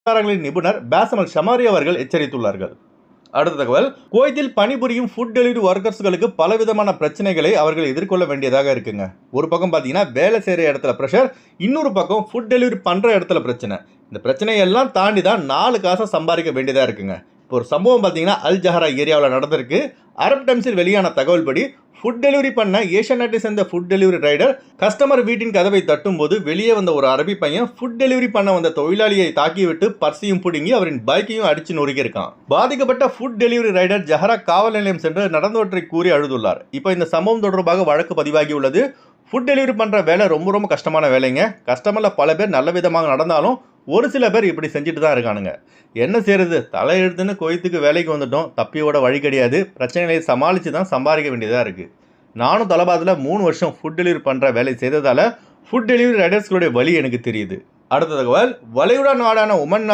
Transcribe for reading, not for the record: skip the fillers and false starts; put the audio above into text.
நிபுணர் பேசமல் ஷமாரி அவர்கள் எச்சரித்துள்ளார்கள். அடுத்த தகவல், குவைத்தில் பணிபுரியும் ஃபுட் டெலிவரி ஒர்க்கர்ஸ்களுக்கு பலவிதமான பிரச்சனைகளை அவர்கள் எதிர்கொள்ள வேண்டியதாக இருக்குங்க. ஒரு பக்கம் பார்த்தீங்கன்னா வேலை செய்கிற இடத்துல ப்ரெஷர், இன்னொரு பக்கம் ஃபுட் டெலிவரி பண்ணுற இடத்துல பிரச்சனை. இந்த பிரச்சனையெல்லாம் தாண்டி தான் 4 காசை சம்பாதிக்க வேண்டியதாக இருக்குங்க. இப்போ ஒரு சம்பவம் பார்த்தீங்கன்னா அல் ஜஹரா ஏரியாவில் நடந்திருக்கு. அரப் டைம்ஸில் வெளியான தகவல் படி ஃபுட் டெலிவரி பண்ண ஏஷியன் நாட்டை சேர்ந்த ஃபுட் டெலிவரி ரைடர் கஸ்டமர் வீட்டின் கதவை தட்டும் போது வெளியே வந்த ஒரு அரபி பையன் ஃபுட் டெலிவரி பண்ண வந்த தொழிலாளியை தாக்கிவிட்டு பர்ஸையும் பிடுங்கி அவரின் பைக்கையும் அடிச்சு நொறுக்கியிருக்கான். பாதிக்கப்பட்ட ஃபுட் டெலிவரி ரைடர் ஜஹரா காவல் நிலையம் சென்று நடந்தவற்றை கூறி அழுதுள்ளார். இப்போ இந்த சம்பவம் தொடர்பாக வழக்கு பதிவாகி உள்ளது. ஃபுட் டெலிவரி பண்ணுற வேலை ரொம்ப கஷ்டமான வேலைங்க. கஸ்டமரில் பல பேர் நல்ல விதமாக நடந்தாலும் ஒரு சில பேர் இப்படி செஞ்சுட்டு தான் இருக்கானுங்க. என்ன செய்யறது, தலையெழுத்துன்னு கோயத்துக்கு வேலைக்கு வந்துட்டோம், தப்பியோட வழி கிடையாது. பிரச்சனைகளை சமாளித்து தான் சம்பாதிக்க வேண்டியதாக இருக்குது. நானும் தலபாத்தில் 3 வருஷம் ஃபுட் டெலிவரி பண்ணுற வேலை செய்ததால் ஃபுட் டெலிவரி ரைடர்ஸ்களுடைய வழி எனக்கு தெரியுது. அடுத்த தகவல், வளைகுடா நாடான ஒமன்